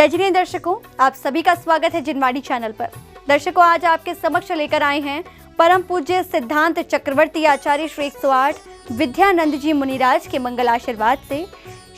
जय जिनेंद्र दर्शकों, आप सभी का स्वागत है जिनवाणी चैनल पर। दर्शकों, आज आपके समक्ष लेकर आए हैं परम पूज्य सिद्धांत चक्रवर्ती आचार्य श्री 108 विद्यानंद जी मुनिराज के मंगल आशीर्वाद से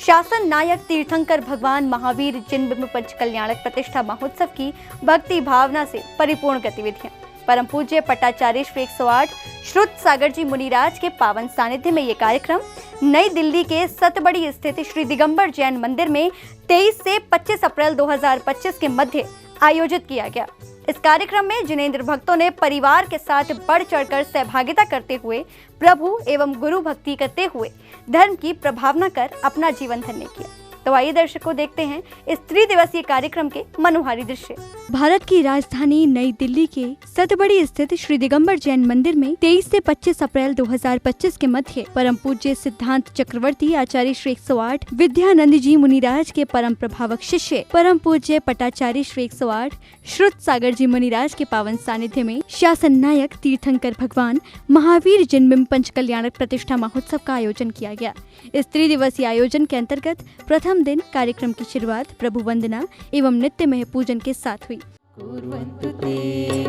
शासन नायक तीर्थंकर भगवान महावीर जिनबिंब पंच कल्याणक प्रतिष्ठा महोत्सव की भक्ति भावना से परिपूर्ण गतिविधियां। परम पूज्य पट्टाचार्य श्री 108 श्रुत सागर जी मुनिराज के पावन सानिध्य में ये कार्यक्रम नई दिल्ली के सतबड़ी स्थित श्री दिगंबर जैन मंदिर में 23 से 25 अप्रैल 2025 के मध्य आयोजित किया गया। इस कार्यक्रम में जिनेंद्र भक्तों ने परिवार के साथ बढ़ चढ़कर सहभागिता करते हुए प्रभु एवं गुरु भक्ति करते हुए धर्म की प्रभावना कर अपना जीवन धन्य किया। तो आइए दर्शकों, देखते हैं इस त्रिदिवसीय कार्यक्रम के मनोहारी दृश्य। भारत की राजधानी नई दिल्ली के सतबड़ी स्थित श्री दिगंबर जैन मंदिर में 23 से 25 अप्रैल 2025 के मध्य परम पूज्य सिद्धांत चक्रवर्ती आचार्य श्री 108 विद्यानंद जी मुनिराज के परम प्रभावक शिष्य परम पूज्य पट्टाचार्य श्री 108 श्रुत सागर जी मुनिराज के पावन सानिध्य में शासन नायक तीर्थंकर भगवान महावीर जिनबिंब पंच कल्याणक प्रतिष्ठा महोत्सव का आयोजन किया गया। इस त्रिदिवसीय आयोजन के अंतर्गत प्रथम दिन कार्यक्रम की शुरुआत प्रभु वंदना एवं नित्यमय पूजन के साथ हुई। कुर्वन्तु ते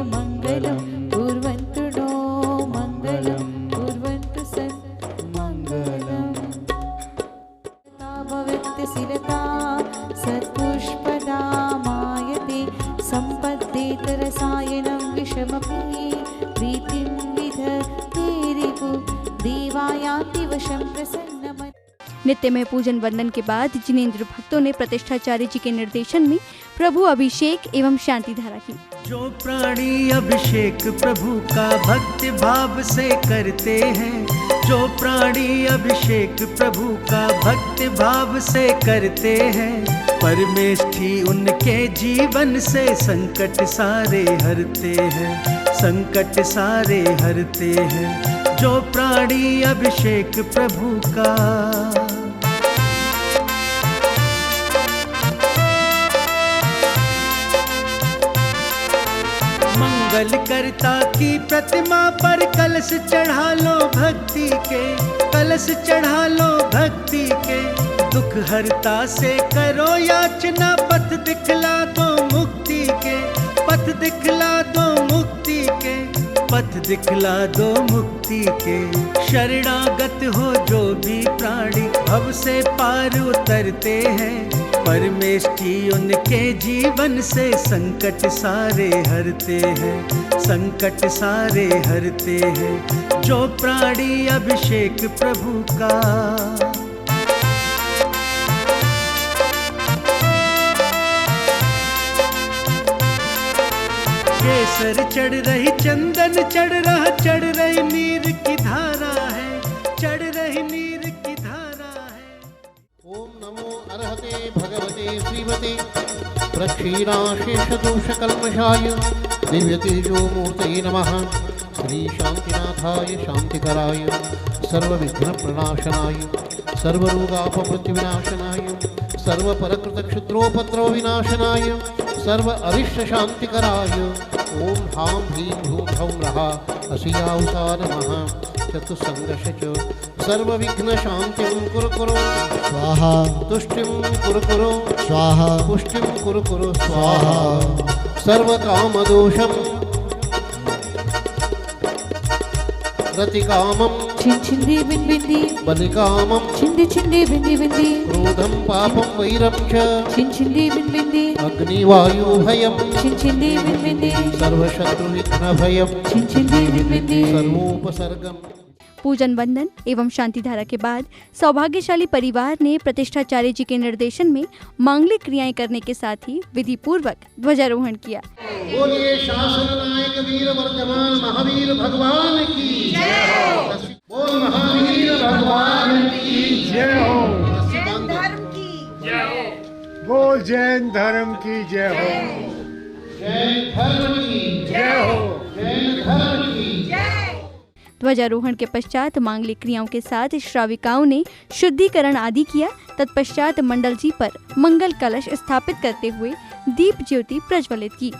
मंगलम कुर्वन्तु नो मंगलम कुर्वन्तु सत् मंगलम भवेत् सिरता सत्पुष्पदा मायते संपद्येत रसायनं विषमपि प्रीतिं विधत्ते रिपु देवायाति वशं प्रसन्नमति। नित्यमय पूजन वंदन के बाद जिनेंद्र भक्तों ने प्रतिष्ठाचार्य जी के निर्देशन में प्रभु अभिषेक एवं शांति धारा की। जो प्राणी अभिषेक प्रभु का भक्ति भाव से करते हैं, जो प्राणी अभिषेक प्रभु का भक्ति भाव से करते हैं, परमेष्ठी उनके जीवन से संकट सारे हरते हैं, संकट सारे हरते हैं। जो प्राणी अभिषेक प्रभु का मंगल करता की प्रतिमा पर कलश चढ़ा लो भक्ति के, कलश चढ़ा लो भक्ति के। दुख हरता से करो याचना, पथ दिखला दो मुक्ति के, पथ दिखला दो मुक्ति के, पथ दिखला दो मुक्ति के। शरणागत हो जो भी प्राणी भव से पार उतरते हैं, परमेष्ठी उनके जीवन से संकट सारे हरते हैं, संकट सारे हरते हैं। जो प्राणी अभिषेक प्रभु का केसर चढ़ रही चंदन चढ़ रहा, चढ़ रही नीर की धारा है, चढ़ रही नीर की धारा है। ओम नमो अर्हते भगवते श्रीमते प्रक्षीणाशेषदोषकल्मषाय दिव्यतेजो मूर्तये नमः। श्री शांतिनाथाय शांतिकराय सर्वविघ्नप्रणाशनाय सर्वरोगापमृत्युविनाशनाय सर्वपरकृतक्षुद्रोपद्रव विनाशनाय सर्व अरिष्ट शांतिकराय ओम हां ह्रीं भूं भौं रहा असियाउसा नमः। चतुस्संगश च सर्वविघ्न शांतिं कुरु कुरु स्वाहा, तुष्टिं कुरु कुरु स्वाहा, पुष्टिं कुरु कुरु स्वाहा। सर्वकामदोषं रतिकामं छिंदी बिंदी बलिकामं छिंदी बिंदी क्रोधं पापं वैरं च छिंदी बिंदी अग्निवायुभयं छिंदी बिंदी सर्वशत्रुविघ्नभयं छिंदी बिंदी सर्वोपसर्गम्। पूजन वंदन एवं शांति धारा के बाद सौभाग्यशाली परिवार ने प्रतिष्ठाचार्य जी के निर्देशन में मांगलिक क्रियाएं करने के साथ ही विधि पूर्वक ध्वजारोहण किया। बोलिए शासन नायक वीर वर्तमान महावीर भगवान की जय हो। बोल महावीर भगवान की जय हो। जैन धर्म की जय हो। बोल जैन धर्म की जय हो। जैन धर्म की जय हो। जैन धर्म की जय। ध्वजारोहण के पश्चात मांगलिक क्रियाओं के साथ श्राविकाओं ने शुद्धिकरण आदि किया। तत्पश्चात मंडल जी पर मंगल कलश स्थापित करते हुए दीप ज्योति प्रज्वलित की।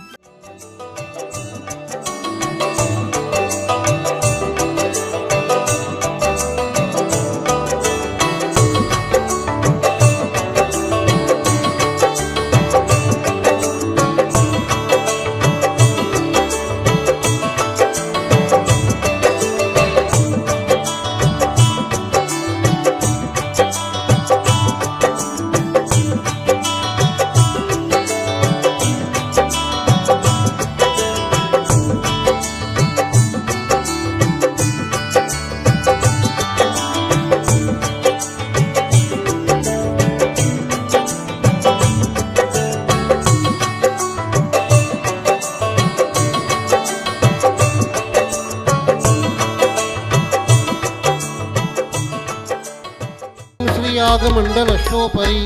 नागमण्डलशोपरि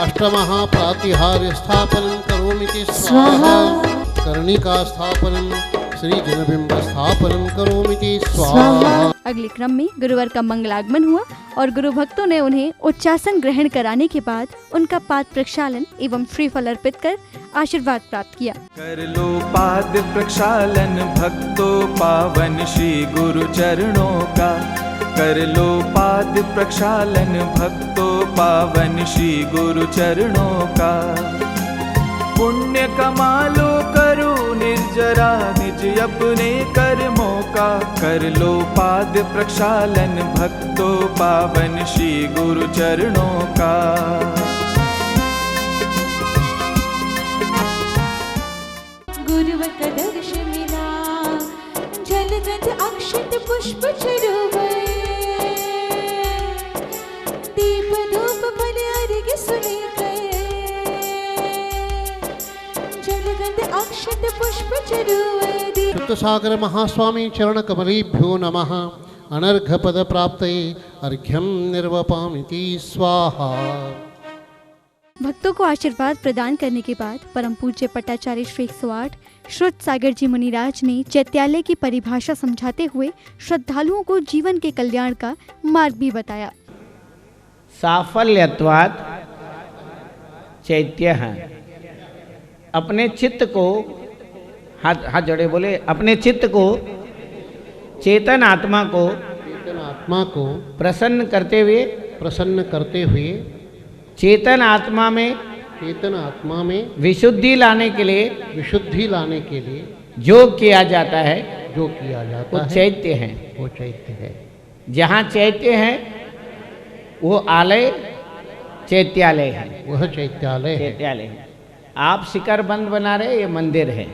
अष्टमहाप्रातिहार्य स्थापनं करोमीति स्वाहा कर्णिका स्थापनं श्रीजनबिंब स्थापनं करोमीति स्वाहा। अगले क्रम में गुरुवर का मंगलागमन हुआ और गुरु भक्तों ने उन्हें उच्चासन ग्रहण कराने के बाद उनका पाद प्रक्षालन एवं श्रीफल अर्पित कर आशीर्वाद प्राप्त किया। कर लो पाद प्रक्षालन भक्तों पावन श्री गुरु चरणों का। कर लो पाद प्रक्षालन भक्तों पावन श्री गुरु चरणों का। पुण्य कमा लो करो निर्जरा निज अपने कर्मों का। कर लो पाद प्रक्षालन भक्तों पावन श्री गुरु चरणों का। गुरुवर का दर्श मिला जलगत अक्षत पुष्प चढ़ाए। दीप धूप फल अर्घ्य सुने गए। जलगत अक्षत पुष्प चढ़ाए। शुद्ध सागर महास्वामी चरण कमलेभ्यो नमः। अनर्घ पद प्राप्तये अर्घ्यं निर्वपामिति स्वाहा। भक्तों को आशीर्वाद प्रदान करने के बाद परम पूज्य पट्टाचार्य श्री 108 श्रुत सागर जी मुनिराज ने चैत्यालय की परिभाषा समझाते हुए श्रद्धालुओं को जीवन के कल्याण का मार्ग भी बताया। साफल्यत्वात् चैत्य है। अपने चित्त को हाथ जोड़े बोले, अपने चित्त को चेतन आत्मा को प्रसन्न करते हुए चेतन आत्मा में विशुद्धि लाने के लिए जो किया जाता है वो चैत्य है। जहाँ चैत्य है वो आलय चैत्यालय है। वह चैत्यालय है। आप शिखर बंद बना रहे, ये मंदिर है।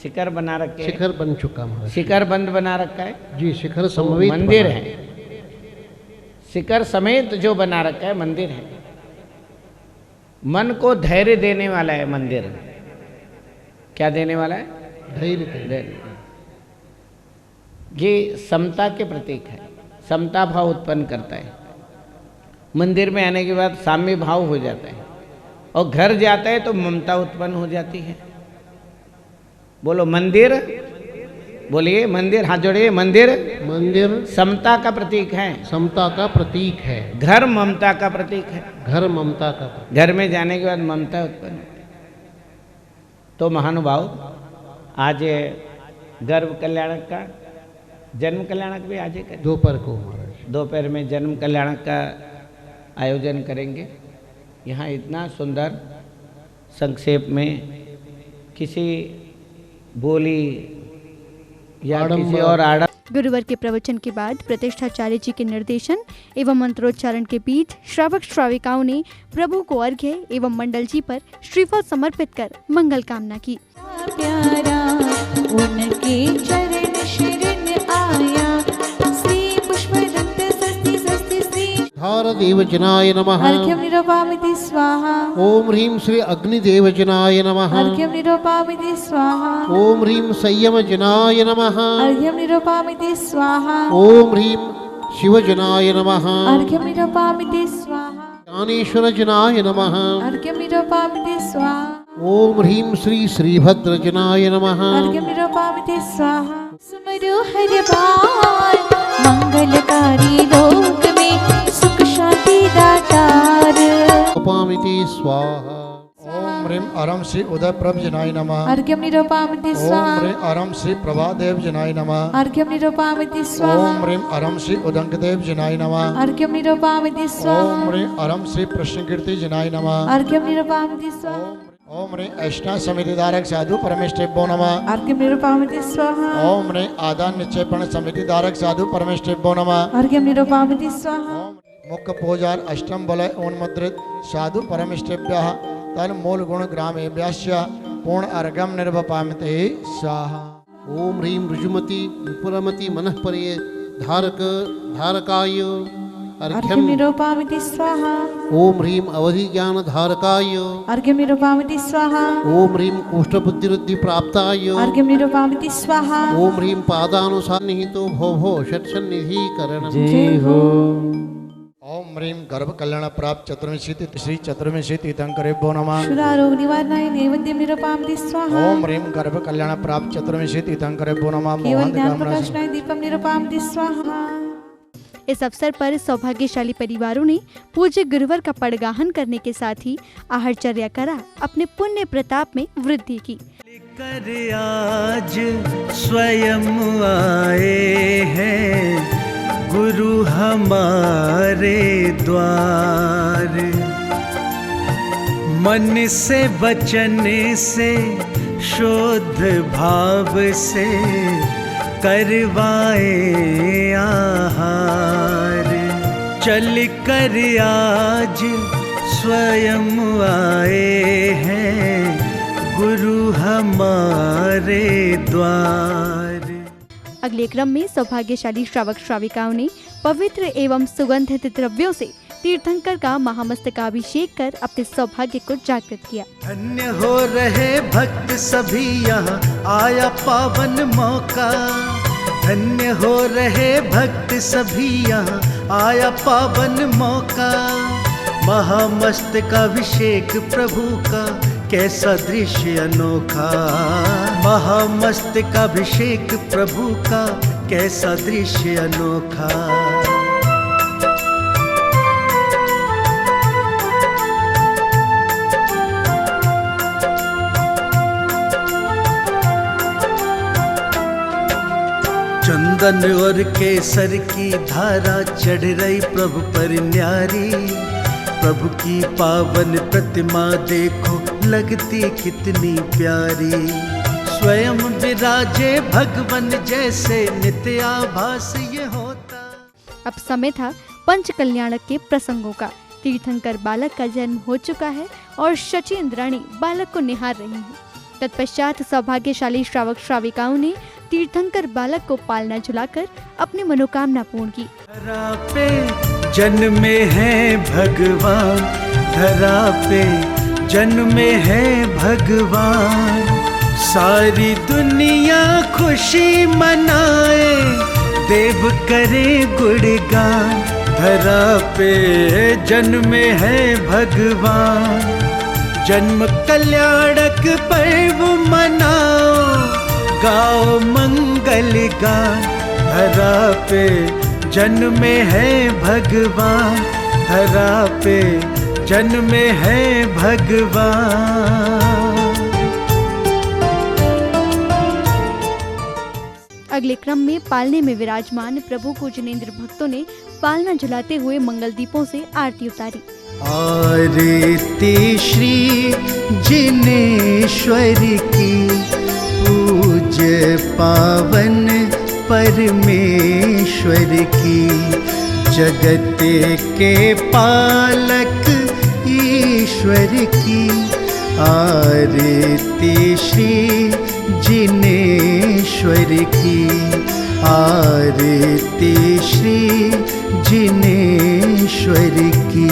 शिखर बना रखे, शिखर बन चुका महाराज। शिखर बंद बना रखा है जी, शिखर समेत मंदिर है। शिखर समेत जो बना रखा है मंदिर है। मन को धैर्य देने वाला है मंदिर। क्या देने वाला है? धैर्य। ये समता के प्रतीक है। समता भाव उत्पन्न करता है। मंदिर में आने के बाद साम्य भाव हो जाता है और घर जाता है तो ममता उत्पन्न हो जाती है। बोलो मंदिर, बोलिए मंदिर, हाथ जोड़िए। मंदिर समता का प्रतीक है। घर ममता का प्रतीक है। घर में जाने के बाद ममता उत्पन्न होती है। तो महानुभाव, आज गर्भ कल्याणक का, जन्म कल्याणक भी आज करें। दोपहर में जन्म कल्याणक का आयोजन करेंगे। यहाँ इतना सुंदर संक्षेप में किसी बोली या किसी और गुरुवर के प्रवचन के बाद प्रतिष्ठाचार्य जी के निर्देशन एवं मंत्रोच्चारण के बीच श्रावक श्राविकाओं ने प्रभु को अर्घ्य एवं मंडल जी पर श्रीफल समर्पित कर मंगल कामना की। प्यारा उनके चरण शरण आया। श्री पुष्पदंत स्वस्ति स्वस्ति श्री धारदेवजनाय नमः। अर्घ्यं निरूपयामि स्वाहा। ओम ह्रीं श्री अग्निदेवजनाय नमः। अर्घ्यं निरूपयामि स्वाहा। ओम ह्रीं संयमजनाय नमः। अर्घ्यं निरूपयामि स्वाहा। ओम ह्रीं शिवजनाय नमः। अर्घ्यं निरूपयामि स्वाहा। ज्ञानेश्वरजनाय नमः। अर्घ्यं निरूपयामि स्वाहा। ओम ह्रीं श्री श्रीभद्रजनाय नमः। अर्घ्यं निरूपयामि स्वाहा। सुमरो हर बार मंगलकारी लोक में सुख शांति दातार। उपामिति स्वाहा। ओम ह्रीं अरम श्री उदयप्रभ जनाय नमः। अर्घ्यं निरूपयामि स्वाहा। ओम ह्रीं अरम श्री प्रभादेव जनाय नमः। अर्घ्यं निरूपयामि स्वाहा। ओम ह्रीं अरम श्री उदंकदेव जनाय नमः। अर्घ्यं निरूपयामि स्वाहा। ओम ह्रीं अरम श्री प्रश्नकीर्ति जनाय नमः। अर्घ्यं निरूपयामि स्वाहा। ओम ह्रीं अष्टा समिति धारक साधु परमेष्ठेभ्यो नमः। अर्घ्यं निरूपयामि स्वाहा। ओम ह्रीं आदान निक्षेपण समिति धारक साधु परमेष्ठेभ्यो नमः। अर्घ्यं निरूपयामि स्वाहा। मुख्य पूजार अष्टम बलय उन्मुद्रित साधु परमेष्ठेभ्यः तन मूल गुण ग्रामेभ्यश्च पूर्ण अर्घ्यं निर्वपामिते स्वाहा। ओम ह्रीं ऋजुमति विपुलमति मनःपरे धारकाय अर्घ्यं निरूपयामि स्वाहा। ओम ह्रीं अवधि ज्ञान धारकाय अर्घ्यं निरूपयामि स्वाहा। ओम ह्रीं कुष्ठबुद्धिरुद्धि प्राप्ताय अर्घ्यं निरूपयामि स्वाहा। ओम ह्रीं पादानुसार निहितो भो षट्सन्निधिकरणं। जय हो। ओम ह्रीं गर्भ कल्याण प्राप्त चतुर्विंशी श्री चतुर्विंशी तीर्थंकरेभ्यो नमः। शुरारोग निवारणाय नैवेद्यं निरुपामि स्वाहा। ओम ह्रीं गर्भ कल्याण प्राप्त चतुर्विंशी तीर्थंकरेभ्यो नमः। केवल ज्ञान प्रकाशनाय दीपम निरुपामि स्वाहा। इस अवसर पर सौभाग्यशाली परिवारों ने पूज्य गुरुवर का पड़गाहन करने के साथ ही आहारचर्या करा, अपने पुण्य प्रताप में वृद्धि की। कर आज स्वयं आए हैं गुरु हमारे द्वार, मन से वचन से शुद्ध भाव से करवाए आहार। चल कर आज स्वयं आए हैं गुरु हमारे द्वार। अगले क्रम में सौभाग्यशाली श्रावक श्राविकाओं ने पवित्र एवं सुगंधित द्रव्यों से तीर्थंकर का महामस्तकाभिषेक कर अपने सौभाग्य को जागृत किया। धन्य हो रहे भक्त सभी यहाँ आया पावन मौका, धन्य हो रहे भक्त सभी यहाँ आया पावन मौका। महामस्तकाभिषेक प्रभु का कैसा दृश्य अनोखा, महामस्तकाभिषेक प्रभु का कैसा दृश्य अनोखा। चंदन और केसर की धारा चढ़ रही प्रभु पर न्यारी, प्रभु की पावन प्रतिमा देखो लगती कितनी प्यारी। स्वयं विराजे भगवन जैसे नित्य आभास ये होता। अब समय था पंच कल्याणक के प्रसंगों का। तीर्थंकर बालक का जन्म हो चुका है और शची इंद्राणी बालक को निहार रही हैं। तत्पश्चात सौभाग्यशाली श्रावक श्राविकाओं ने तीर्थंकर बालक को पालना झुलाकर अपनी मनोकामना पूर्ण की। धरा पे जन्मे है भगवान, धरा पे जन्मे है भगवान। सारी दुनिया खुशी मनाए, देव करे गुणगान। धरा पे जन्मे है भगवान, जन्म कल्याणक पर्व मनाओ, गाओ मंगल गान। धरा पे जन्मे है भगवान, धरा पे जन्मे है भगवान। अगले क्रम में पालने में विराजमान प्रभु को जिनेंद्र भक्तों ने पालना झुलाते हुए मंगल दीपों से आरती उतारी। आरती श्री जिनेश्वर की, पूज्य पावन परमेश्वर की। जगत के पालक ईश्वर की, आरती श्री जिनेश्वर की, आरती श्री जिनेश्वर की।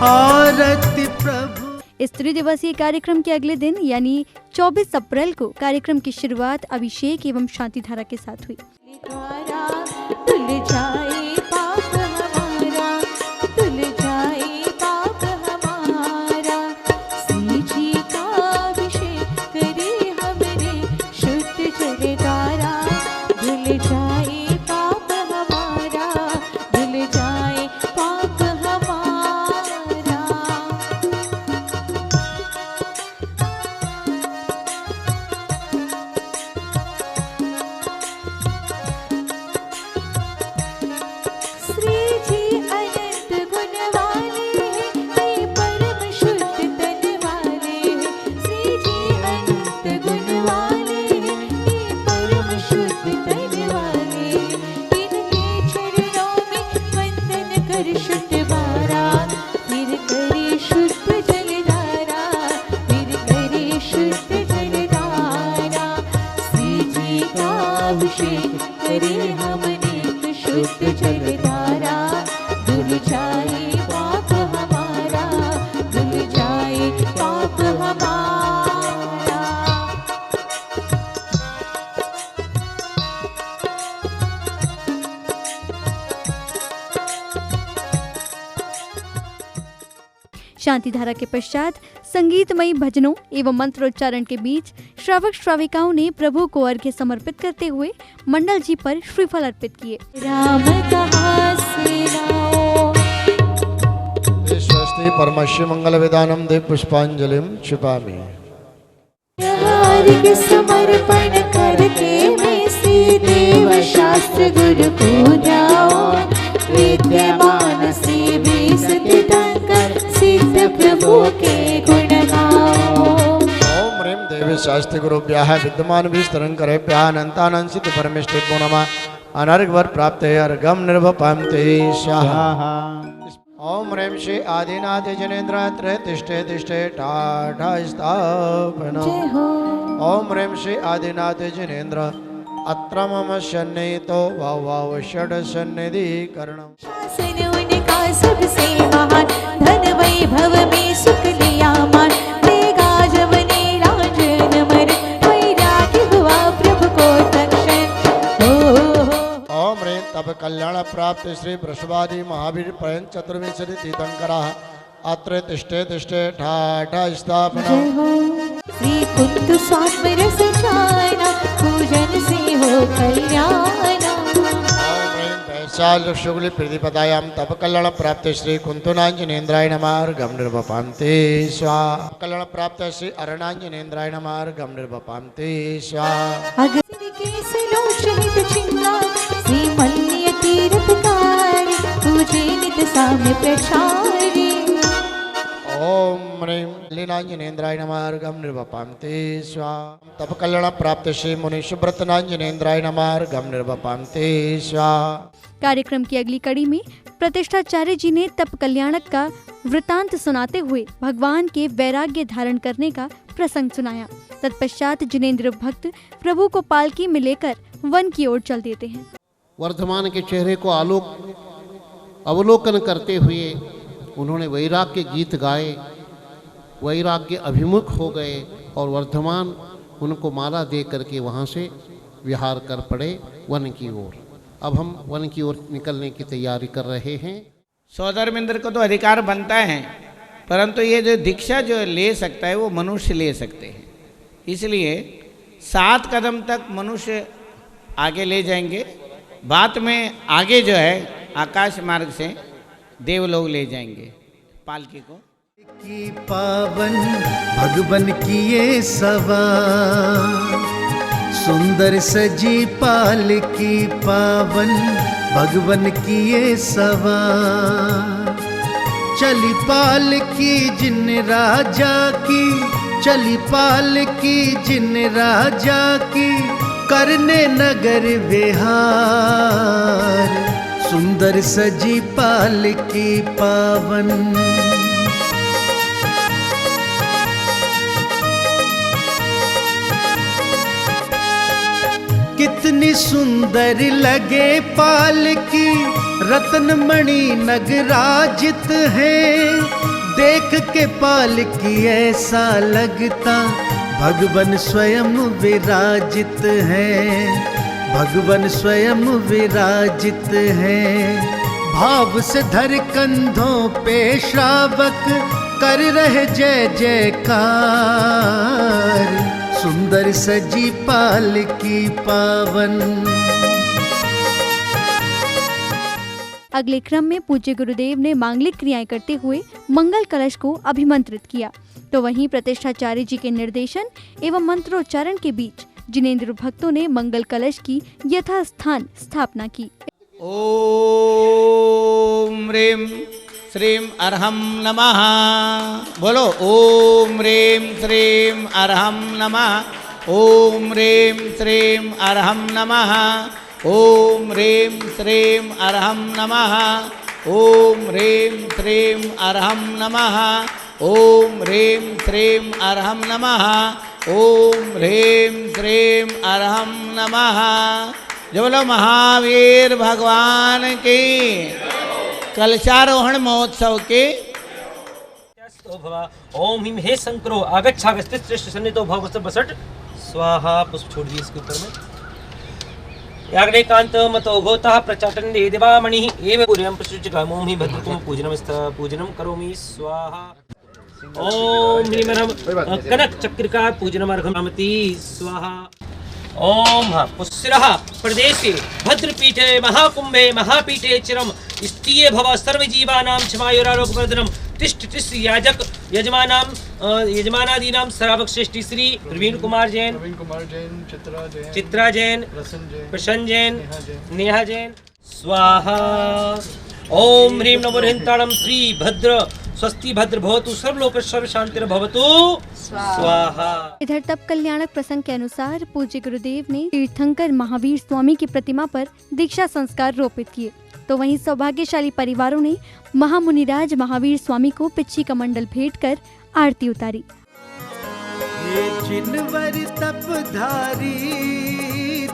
आरती प्रभु। इस त्रिदिवसीय कार्यक्रम के अगले दिन यानी 24 अप्रैल को कार्यक्रम की शुरुआत अभिषेक एवं शांति धारा के साथ हुई। धुल जाए पाप हमारा, धुल जाए पाप हमारा। श्री जी का अभिषेक करे हमने शुद्ध जलधारा। धुल जाए पाप हमारा, धुल जाए पाप हमारा। श्री जी अनंत गुण वाले हैं, ये परम शुद्ध तन वाले हैं। श्री जी अनंत गुण वाले हैं, ये परम शुद्ध तन वाले हैं। इनके चरणों में वंदन कर शुद्ध बारा, फिर करे शुद्ध जलधारा, फिर करे शुद्ध जलधारा। श्री जी का अभिषेक करे हमने शुद्ध जलधारा। धुल जाए पाप हमारा, शांति धारा के पश्चात संगीतमयी भजनों एवं मंत्रोच्चारण के बीच श्रावक श्राविकाओं ने प्रभु को अर्घ्य समर्पित करते हुए मंडल जी पर श्रीफल अर्पित किए। राम कहा सुनाओ। स्वस्ति परमस्य मंगल विधानम देव पुष्पांजलिम क्षिपामि। अर्घ्य समर्पण करके मैं श्री देव शास्त्र गुरु को जाओ। विद्यमान से भी सत्यंकर सिद्ध प्रभु के गुण गाओ। ओम ह्रीं देवी शास्त्री गुरुभ्यः विद्यमान विस्तरङ्करेभ्यः अनन्तानन्द सिद्ध परमेष्ठिभ्यो नमः। अनर्घवर प्राप्ते अर्घं निर्वपान्ते स्वाहा। ओम ह्रीं श्री आदिनाथ जनेन्द्र तिष्ठे तिष्ठे टाटा स्थापना। ओम ह्रीं श्री आदिनाथ जनेन्द्र अत्र मम सन्निहितो भाव षड सन्निधिकरणम्। शासन उनका सबसे महान, धन वैभव में सुख लिया मान। देगा जवने राजन मर, वैराग्य हुआ प्रभु को दर्शन। ओम ह्रीं तप कल्याण प्राप्त श्री वृषभादि महावीर पर्यंत चतुर्विंशति तीर्थंकराः अत्र तिष्ठे तिष्ठे ठाठा स्थापना। श्री कुंतु स्वात्म रस जाना, पूजन से हो कल्याणा। ओम ह्रीं वैशाल शुक्ल प्रतिपदायां तप कल्याण प्राप्त श्री कुंतुनांजनेन्द्राय नमः। अर्घं निर्वपान्ते स्वाहा। कल्याण प्राप्त श्री अरणांजनेन्द्राय नमः। अर्घं निर्वपान्ते स्वाहा। श्री केसलोचनित चिन्ना, श्री मल्य तीर्थकारी, पूजे नित साम्य प्रचारी। ओम ह्रीं लीलांजनेन्द्राय नमः। अर्घं निर्वपान्ते स्वाहा। तप कल्याण प्राप्त श्री मुनि सुब्रतनांजनेन्द्राय नमः। अर्घं निर्वपान्ते स्वाहा। कार्यक्रम की अगली कड़ी में प्रतिष्ठाचार्य जी ने तप कल्याणक का वृतांत सुनाते हुए भगवान के वैराग्य धारण करने का प्रसंग सुनाया। तत्पश्चात जिनेंद्र भक्त प्रभु को पालकी में लेकर वन की ओर चल देते हैं। वर्धमान के चेहरे को अवलोकन करते हुए उन्होंने वैराग्य गीत गाए, वैराग्य अभिमुख हो गए और वर्धमान उनको माला दे करके वहाँ से विहार कर पड़े वन की ओर। अब हम वन की ओर निकलने की तैयारी कर रहे हैं। सौधर्मेंद्र को तो अधिकार बनता है, परंतु ये जो दीक्षा जो ले सकता है वो मनुष्य ले सकते हैं। इसलिए 7 कदम तक मनुष्य आगे ले जाएंगे, बाद में आगे जो है आकाश मार्ग से देवलोक ले जाएंगे पालकी को। की पावन भगवन किए सवार, सुंदर सजी पालकी पावन भगवन किए सवार। चली पालकी जिन राजा की, चली पालकी जिन राजा की, करने नगर विहार। सुंदर सजी पालकी पावन। कितनी सुंदर लगे पालकी, रत्न मणि नगराजित है। देख के पालकी ऐसा लगता भगवन स्वयं विराजित है, भगवन स्वयं विराजित है। भाव से धर कंधों पे श्रावक, कर रहे जय जयकार। सुंदर सजी पालकी पावन। अगले क्रम में पूज्य गुरुदेव ने मांगलिक क्रियाएं करते हुए मंगल कलश को अभिमंत्रित किया, तो वहीं प्रतिष्ठाचार्य जी के निर्देशन एवं मंत्रोच्चारण के बीच जिनेंद्र भक्तों ने मंगल कलश की यथास्थान स्थापना की। ओम ह्रीं श्रीं अर्हं नमः। बोलो ओम ह्रीं श्रीं अर्हं नमः। ओम ह्रीं श्रीं अर्हं नमः। ओम ह्रीं श्रीं अर्हं नमः। ओम ह्रीं श्रीं अर्हं नमः। ओम ह्रीं श्रीं अर्हं नमः। ओम ह्रीं श्रीं अर्हं नमः। जो बोलो महावीर भगवान की। कलशारोहण महोत्सव के ओम हिम हे शंकरो आगच्छागस्ति श्रेष्ठ सन्निधो भव बसट स्वाहा। पुष्प छोड़ दिए इसके ऊपर में। याग्नेकांत मतो घोतः प्रचाटन देवामणिः एव पूर्णं प्रसुचिकामो हि भद्रतुं पूजनम करोमि स्वाहा। ओम ह्रीं कनक चक्रिका पूजनमर्घमति स्वाहा। ओम पुष्यः प्रदेशे भद्रपीठे महाकुंभे महापीठे चिरं स्थिये भव सर्वजीवानां क्षमायुरारोग्यवर्धनं तिष्ठ तिष्ठ याजक यजमानादीनां श्रावक श्रेष्ठी श्री प्रवीण कुमार जैन, चित्रा जैन, प्रसन्न जैन, नेहा जैन स्वाहा। ओम ह्रीं नमो ह्रीं श्री भद्र स्वस्ति भद्र भवतु सर्वलोक सर्व शांतिर भवतु स्वाहा। इधर तप कल्याणक प्रसंग के अनुसार पूज्य गुरुदेव ने तीर्थंकर महावीर स्वामी की प्रतिमा पर दीक्षा संस्कार रोपित किए, तो वहीं सौभाग्यशाली परिवारों ने महामुनिराज महावीर स्वामी को पिच्ची कमंडल भेंट कर आरती उतारी। ये जिनवर तपधारी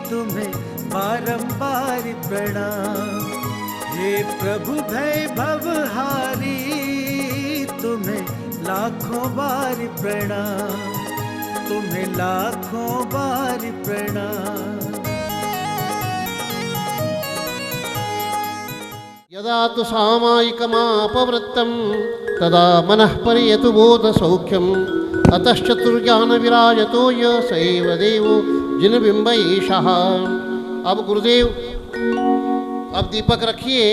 तुम्हें बारंबार प्रणाम, हे प्रभु भय भवहारी तुम्हें लाखों बार प्रणाम, तुम्हें लाखों बार प्रणाम। यदा तु सामायिकमापवृत्तं तदा मनः परियतु बोधसौख्यम् अतश्चतुर्ज्ञान विराजतो य स एव देवो जिनबिम्ब एषः। अब गुरुदेव अब दीपक रखिए।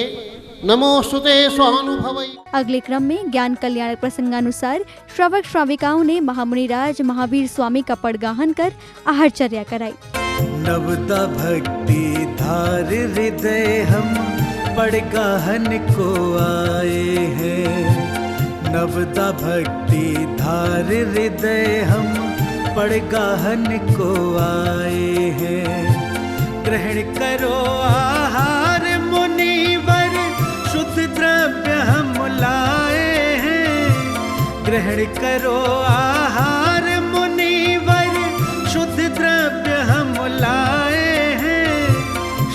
नमोस्तुते स्वानुभवै। अगले क्रम में ज्ञान कल्याण प्रसंगानुसार श्रावक श्राविकाओं ने महामुनिराज महावीर स्वामी का पड़गाहन कर आहारचर्या कराई। नवदा भक्ति धार हृदय हम पड़गाहन को आए हैं, नवदा भक्ति धार हृदय हम पड़गाहन को आए हैं। ग्रहण करो आहार मुनिवर शुद्ध द्रव्य हम लाए हैं, ग्रहण करो आहार मुनिवर शुद्ध द्रव्य हम लाए हैं,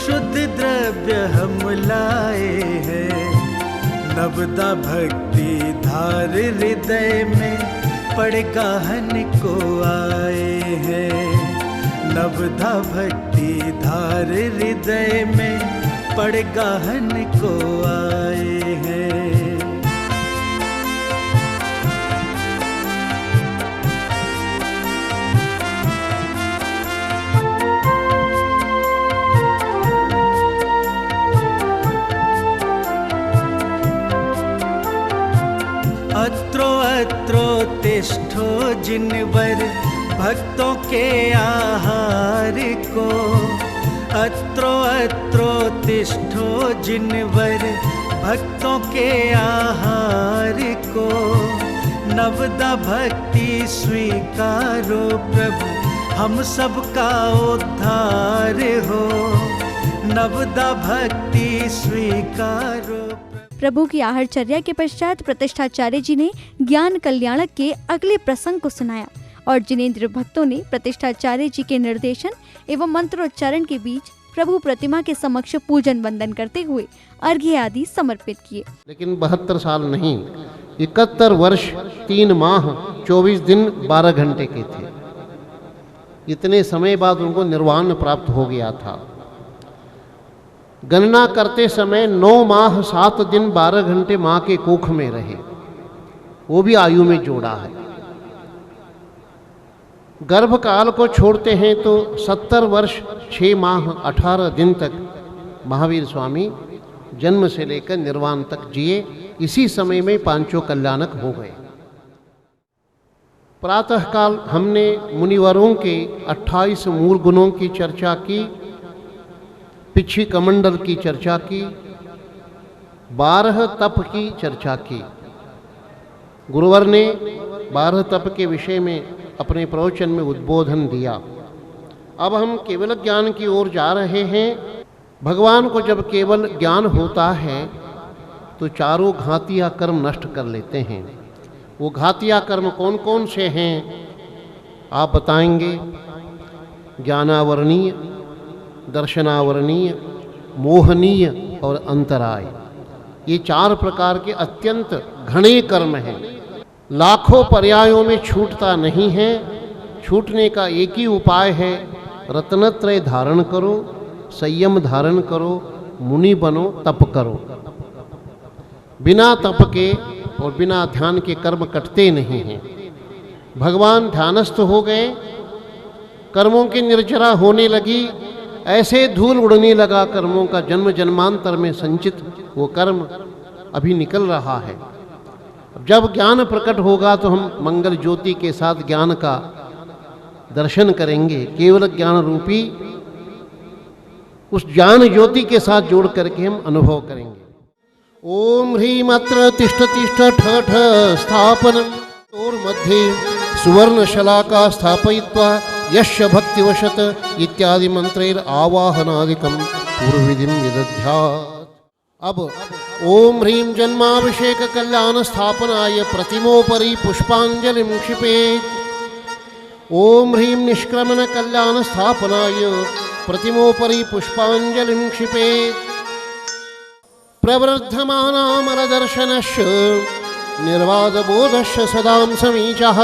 शुद्ध द्रव्य हम लाए हैं। नवदा भक्ति धार हृदय में पड़गाहन को आए हैं, नवदा भक्ति धार हृदय में पड़गाहन को आए हैं। अत्रो तिष्ठो जिनवर भक्तों के आहार को, अत्रो तिष्ठो जिनवर भक्तों के आहार को। नवदा भक्ति स्वीकारो प्रभु हम सबका उद्धार हो, नवदा भक्ति स्वीकारो। प्रभु की आहारचर्या के पश्चात प्रतिष्ठाचार्य जी ने ज्ञान कल्याणक के अगले प्रसंग को सुनाया और जिनेंद्र भक्तों ने प्रतिष्ठाचार्य जी के निर्देशन एवं मंत्रोच्चारण के बीच प्रभु प्रतिमा के समक्ष पूजन वंदन करते हुए अर्घ्य आदि समर्पित किए। लेकिन 72 साल नहीं, 71 वर्ष 3 माह 24 दिन 12 घंटे के थे। इतने समय बाद उनको निर्वाण प्राप्त हो गया था। गणना करते समय 9 माह 7 दिन 12 घंटे माँ के कोख में रहे, वो भी आयु में जोड़ा है। गर्भकाल को छोड़ते हैं तो 70 वर्ष 6 माह 18 दिन तक महावीर स्वामी जन्म से लेकर निर्वाण तक जिए। इसी समय में पांचों कल्याणक हो गए। प्रातःकाल हमने मुनिवरों के 28 मूल गुणों की चर्चा की, पिछी कमंडल की चर्चा की, 12 तप की चर्चा की। गुरुवर ने 12 तप के विषय में अपने प्रवचन में उद्बोधन दिया। अब हम केवल ज्ञान की ओर जा रहे हैं। भगवान को जब केवल ज्ञान होता है तो चारों घातिया कर्म नष्ट कर लेते हैं। वो घातिया कर्म कौन कौन से हैं आप बताएंगे? ज्ञानावरणीय, दर्शनावरणीय, मोहनीय और अंतराय, ये 4 प्रकार के अत्यंत घने कर्म हैं। लाखों पर्यायों में छूटता नहीं है। छूटने का एक ही उपाय है, रत्नत्रय धारण करो, संयम धारण करो, मुनि बनो, तप करो। बिना तप के और बिना ध्यान के कर्म कटते नहीं हैं। भगवान ध्यानस्थ हो गए, कर्मों की निर्जरा होने लगी, ऐसे धूल उड़ने लगा कर्मों का, जन्म जन्मांतर में संचित वो कर्म अभी निकल रहा है। जब ज्ञान प्रकट होगा तो हम मंगल ज्योति के साथ ज्ञान का दर्शन करेंगे। केवल ज्ञान रूपी उस ज्ञान ज्योति के साथ जोड़ करके हम अनुभव करेंगे। ओम ह्रीम अत्र तिष्ठ तिष्ठ ठ ठ स्थापनम और मध्ये सुवर्ण शलाका स्थापयित्वा यस्य भक्तिवशत इत्यादि मंत्रैर आवाहनादिकं पूर्वविधिं विदध्यात्। अब ओम ह्रीं जन्माभिषेक कल्याण स्थापनाय प्रतिमोपरि पुष्पांजलिं क्षिपेत्। ओम ह्रीं निष्क्रमण कल्याण स्थापनाय प्रतिमोपरि पुष्पांजलिं क्षिपेत्। प्रवर्धमानामरदर्शनस्य निर्वादबोधस्य सदां समीचः।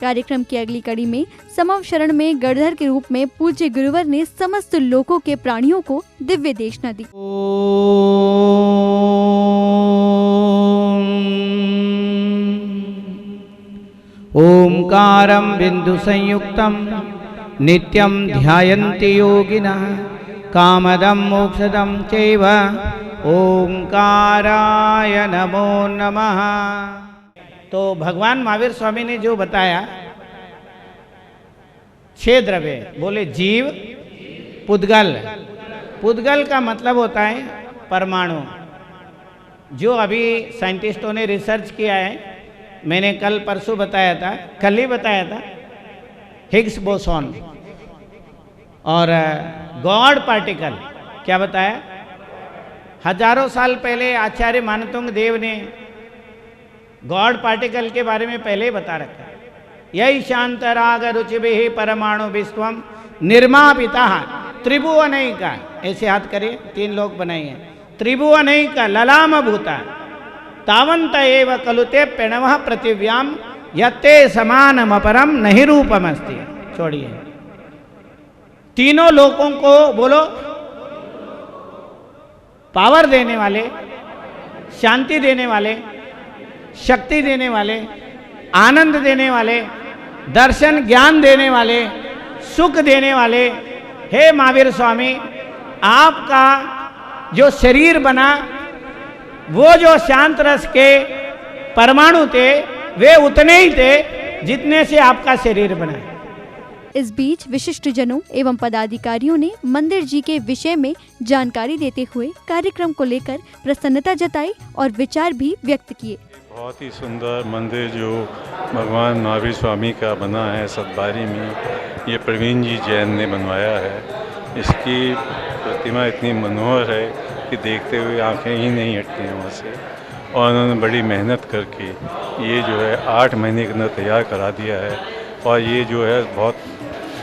कार्यक्रम की अगली कड़ी में समव शरण में गणधर के रूप में पूज्य गुरुवर ने समस्त लोकों के प्राणियों को दिव्य देशना दी। ओंकारं बिंदु संयुक्तं नित्यं ध्यायन्ति योगिनः कामदं मोक्षदं चैव ओंकाराय नमो नमः। तो भगवान महावीर स्वामी ने जो बताया 6 द्रव्य, बोले जीव, पुद्गल। पुद्गल का मतलब होता है परमाणु, जो अभी साइंटिस्टों ने रिसर्च किया है। मैंने कल परसों बताया था, कल ही बताया था, हिग्स बोसॉन और गॉड पार्टिकल। क्या बताया? हजारों साल पहले आचार्य मानतुंग देव ने गॉड पार्टिकल के बारे में पहले ही बता रखा है। यही शांत राग रुचिभिः परमाणु विश्वम निर्मापिता त्रिभुवनैका। ऐसे हाथ करिए, 3 लोग बनाइए। त्रिभुवनैका ललाम भूता तावंत एव कलुते प्रणवः पृथिव्याम यत्ते समानमपरम नहीं रूपमस्ति। छोड़िए, तीनों लोगों को बोलो, पावर देने वाले, शांति देने वाले, शक्ति देने वाले, आनंद देने वाले, दर्शन ज्ञान देने वाले, सुख देने वाले। हे महावीर स्वामी, आपका जो शरीर बना, वो जो शांत रस के परमाणु थे, वे उतने ही थे जितने से आपका शरीर बना। इस बीच विशिष्ट जनों एवं पदाधिकारियों ने मंदिर जी के विषय में जानकारी देते हुए कार्यक्रम को लेकर प्रसन्नता जताई और विचार भी व्यक्त किए। बहुत ही सुंदर मंदिर जो भगवान महावीर स्वामी का बना है सतबारी में, ये प्रवीण जी जैन ने बनवाया है। इसकी प्रतिमा इतनी मनोहर है कि देखते हुए आंखें ही नहीं हटती हैं वहाँ से। और उन्होंने बड़ी मेहनत करके ये जो है 8 महीने के अंदर तैयार करा दिया है। और ये जो है बहुत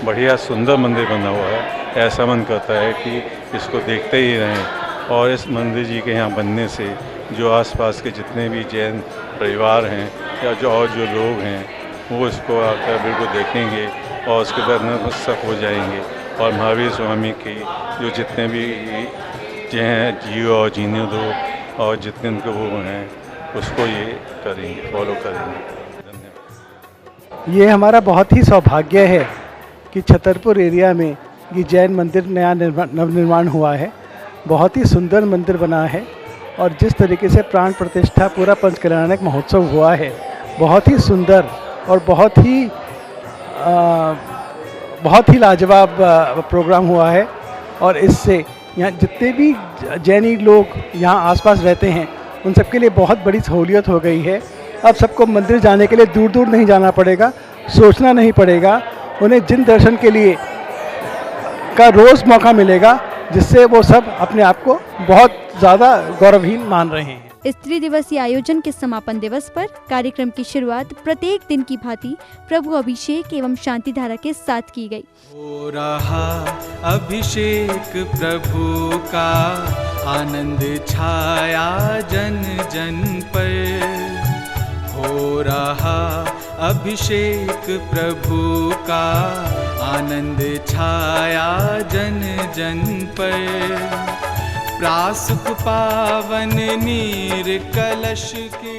बढ़िया सुंदर मंदिर बना हुआ है। ऐसा मन करता है कि इसको देखते ही रहें। और इस मंदिर जी के यहाँ बनने से जो आसपास के जितने भी जैन परिवार हैं या जो लोग हैं, वो इसको आकर बिल्कुल देखेंगे और उसके बाद नतमस्तक हो जाएंगे। और महावीर स्वामी की जो जितने भी जियो और जीने दो और जितने उनके वो हैं, उसको ये करेंगे, फॉलो करेंगे। धन्यवाद। ये हमारा बहुत ही सौभाग्य है कि छतरपुर एरिया में ये जैन मंदिर नया नवनिर्माण हुआ है। बहुत ही सुंदर मंदिर बना है और जिस तरीके से प्राण प्रतिष्ठा पूरा पंचकल्याणक महोत्सव हुआ है, बहुत ही सुंदर और बहुत ही लाजवाब प्रोग्राम हुआ है। और इससे यहाँ जितने भी जैनी लोग यहाँ आसपास रहते हैं, उन सबके लिए बहुत बड़ी सहूलियत हो गई है। अब सबको मंदिर जाने के लिए दूर दूर नहीं जाना पड़ेगा, सोचना नहीं पड़ेगा। उन्हें जिन दर्शन के लिए का रोज़ मौका मिलेगा, जिससे वो सब अपने आप को बहुत ज़्यादा गौरवहीन मान रहे हैं। इस त्रिदिवसीय आयोजन के समापन दिवस पर कार्यक्रम की शुरुआत प्रत्येक दिन की भांति प्रभु अभिषेक एवं शांति धारा के साथ की गई। हो रहा अभिषेक प्रभु का, आनंद छाया जन जन पर। हो रहा अभिषेक प्रभु का आनंद छाया जन जन पर। प्रासुक पावन नीर कलश के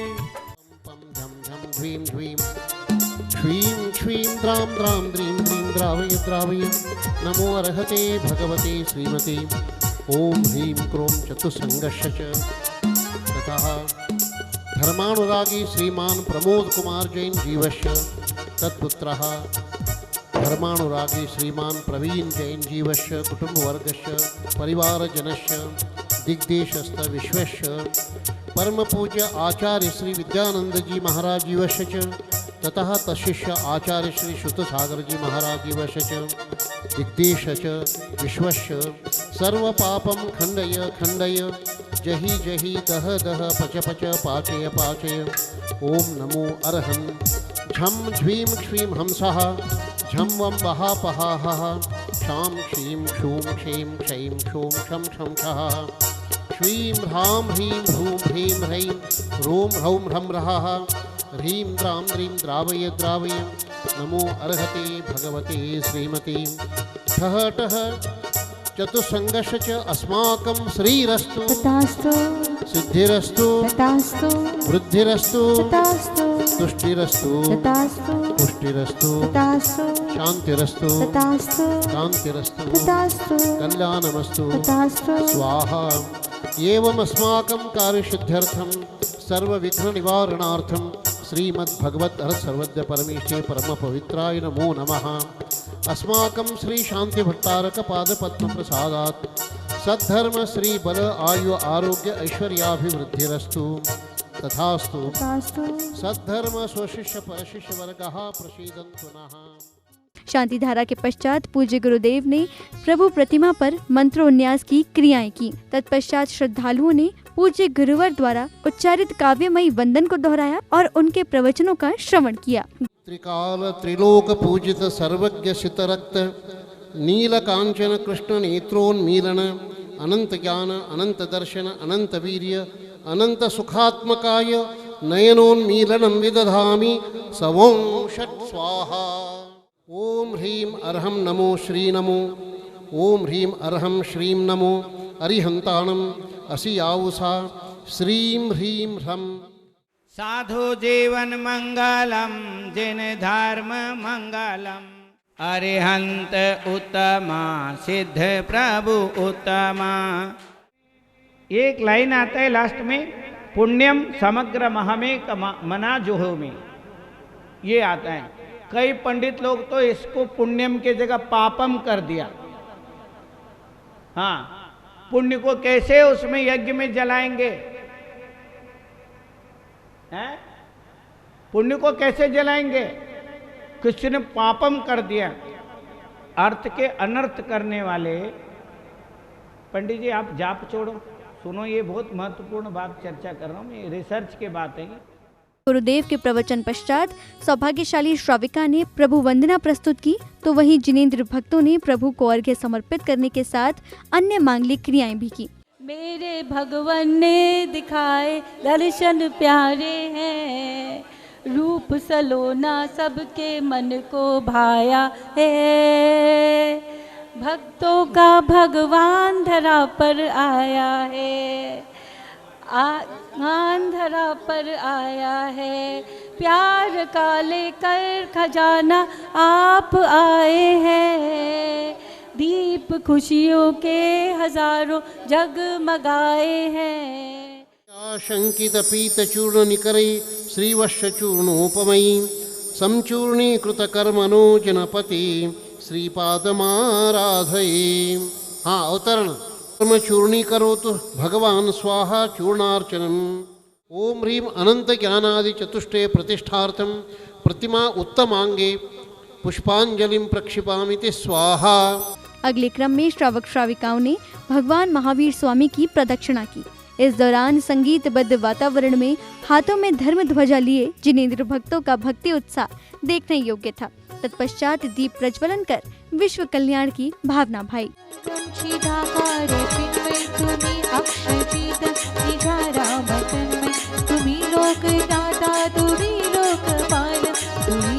पम झम झम ह्रीं ह्रीं श्रीं श्रीं द्रां द्रां द्रीं द्रीं द्रावय द्रावय। नमो अर्हते भगवते श्रीमते ओम ह्रीं क्रों चतुसंगश्च च। ततः धर्मानुरागी श्रीमान प्रमोद कुमार जैन जीवस्य तत्पुत्रः धर्मानुरागी श्रीमान प्रवीण जैन जीवस्य कुटुंबवर्गस्य परिवारजनस्य दिग्देशस्थ विश्वस्य परम पूज्य आचार्य श्री विद्यानंद जी महाराज जीवस्य च। ततः तशिष्य आचार्य श्री शुद्धसागर जी महाराज जीवस्य च दिग्देश च विश्वस्य सर्व पापम खंडय खंडय जहि जहि दह दह पच पच पाचय पाचय। ओम नमो अर्हं झम झ्वीं क्ष्वीं हंसः झं वं वहा पहाहः शां क्षीं क्षूं क्षीं क्षैं क्षूं क्षं क्षं क्षः। श्रीं ह्रां ह्रीं ह्रूं ह्रीं ह्रैं ह्रूं ह्रौं ह्रं ह्रः ह्रीं द्रां द्रीं द्रावय द्रावय। नमो अर्हते भगवते श्रीमते ठः ठः चतुसंगश च अस्माकं श्रीरस्तु तथास्तु सिद्धिरस्तु तथास्तु वृद्धिरस्तु तथास्तु तुष्टिरस्तु तथास्तु पुष्टिरस्तु तथास्तु शांतिरस्तु तथास्तु कांतिरस्तु तथास्तु कल्याणमस्तु तथास्तु स्वाहा। एवमस्माकं कार्यसिद्ध्यर्थं सर्वविघ्ननिवारणार्थं श्रीमद्भगवत् सर्वज्ञ परमेष्ठे परमपवित्राय नमो नमः। अस्माकं श्री शांति भट्टारक पाद पद्म प्रसादात् सद्धर्म श्री बल आयु आरोग्य ऐश्वर्याभिवृद्धिरस्तु तथास्तु तथास्तु। सद्धर्म स्वशिष्य परशिष्य वर्गः प्रसीदन्तु नः। शांति धारा के पश्चात पूज्य गुरुदेव ने प्रभु प्रतिमा पर मंत्रोन्यास की क्रियाएं की। तत्पश्चात श्रद्धालुओं ने पूज्य गुरुवर द्वारा उच्चारित काव्यमयी वंदन को दोहराया और उनके प्रवचनों का श्रवण किया। त्रिकाल त्रिलोक पूजित सर्वज्ञ सितरक्त नील कांचन कृष्ण नेत्रोन्मीलन अनंत ज्ञान अनंत दर्शन अनंत वीर्य अनंत सुखात्मकाय नयनोन्मीलनं विदधामि सवों षट् स्वाहा। ओम ह्रीं अर्हं नमो श्री नमो ओम ह्रीं अर्हं श्रीं नमो अरिहंताणं असि आउषा श्रीं ह्रीं ह्रम। साधु जीवन मंगलम जिन धर्म मंगलम अरिहंत उत्तमा सिद्ध प्रभु उत्तमा। एक लाइन आता है लास्ट में पुण्यम समग्र महमेक मना जोहो में, ये आता है। कई पंडित लोग तो इसको पुण्यम के जगह पापम कर दिया। हाँ, पुण्य को कैसे उसमें यज्ञ में जलाएंगे हैं? पुण्य को कैसे जलाएंगे? किसी ने पापम कर दिया। अर्थ के अनर्थ करने वाले पंडित जी आप जाप छोड़ो, सुनो, ये बहुत महत्वपूर्ण बात चर्चा कर रहा हूँ, ये रिसर्च के बात है। गुरुदेव के प्रवचन पश्चात सौभाग्यशाली श्राविका ने प्रभु वंदना प्रस्तुत की, तो वहीं जिनेंद्र भक्तों ने प्रभु को अर्घ्य समर्पित करने के साथ अन्य मांगलिक क्रियाएं भी की। मेरे भगवान ने दिखाए दर्शन प्यारे हैं, रूप सलोना सबके मन को भाया है। भक्तों का भगवान धरा पर आया है, धरा पर आया है। प्यार का लेकर खजाना आप आए हैं, दीप खुशियों के हजारों जगमगाए हैं। शंकित पीत चूर्ण निकरे श्रीवश्य चूर्णोपमयी समचूर्णीकृत कर्मणो जनपति श्रीपादमाराधये। हाँ, अवतरण। कर्म चूर्णी करो तो भगवान स्वाहा चूर्णार्चनम। ओम ह्रीं अनंत ज्ञानादि चतुष्टय प्रतिष्ठार्थम प्रतिमा उत्तमांगे पुष्पांजलिं प्रक्षिपामिति स्वाहा। अगले क्रम में श्रावक श्राविकाओं ने भगवान महावीर स्वामी की प्रदक्षिणा की। इस दौरान संगीतबद्ध वातावरण में हाथों में धर्म ध्वजा लिए जिनेंद्र भक्तों का भक्ति उत्साह देखने योग्य था। तत्पश्चात दीप प्रज्वलन कर विश्व कल्याण की भावना भाई। तुम्ही लोक दाता तुम्ही लोक पाल, तुम्ही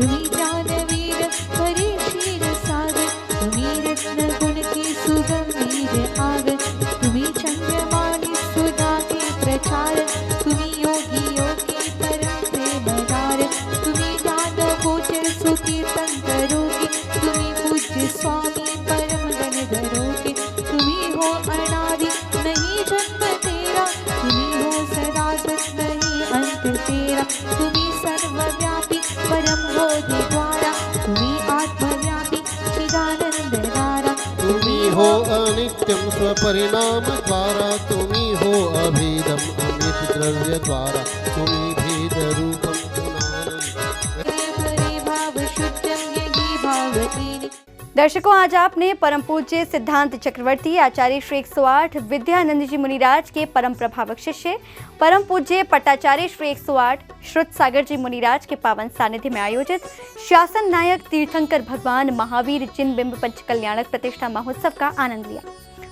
तुम्ही ज्ञानवीर हरि क्षीर सागर, तुम्ही रत्न गुण की सुगंधीर आगर, तुम्ही चंद्रमाली सुधा के प्रचार, तुम्ही योगी योगी परम प्रेमगार, तुम्ही ज्ञान गोचर सुकीर्तन करोगे, तुम्ही पूज्य स्वामी परम गणधरोगे, तुम्ही हो अनादि नहीं जन्म तेरा, तुम्ही हो सदा सत नहीं अंत तेरा, तुम्ही सर्वव्यापी परम बोधि द्वारा, तुम्ही आत्मव्यापी चिदानंद धारा, तुम्ही हो अनित्यं स्वपरिणाम द्वारा, तुम्ही हो अभेदम अमित द्रव्य द्वारा, तुम्ही भेद रूपम गुणानंद। हरि भाव शुद्धं यही भावतीनि। दर्शकों, आज आपने परम पूज्य सिद्धांत चक्रवर्ती आचार्य श्री 108 विद्यानंद जी मुनिराज के परम प्रभावक शिष्य परम पूज्य पट्टाचार्य श्री 108 श्रुत सागर जी मुनिराज के पावन सानिध्य में आयोजित शासन नायक तीर्थंकर भगवान महावीर जिन बिंब पंच कल्याणक प्रतिष्ठा महोत्सव का आनंद लिया।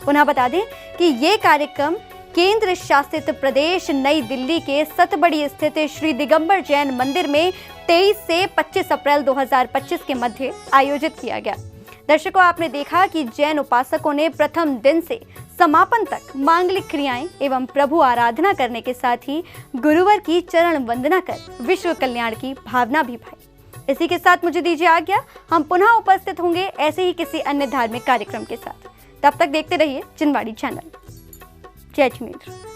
पुनः बता दें कि ये कार्यक्रम केंद्र शासित प्रदेश नई दिल्ली के सतबड़ी स्थित श्री दिगंबर जैन मंदिर में 23 से 25 अप्रैल 2025 के मध्य आयोजित किया गया। दर्शकों, आपने देखा कि जैन उपासकों ने प्रथम दिन से समापन तक मांगलिक क्रियाएं एवं प्रभु आराधना करने के साथ ही गुरुवर की चरण वंदना कर विश्व कल्याण की भावना भी भाई। इसी के साथ मुझे दीजिए आज्ञा। हम पुनः उपस्थित होंगे ऐसे ही किसी अन्य धार्मिक कार्यक्रम के साथ। तब तक देखते रहिए जिनवाड़ी चैनल। जय जिनेंद्र।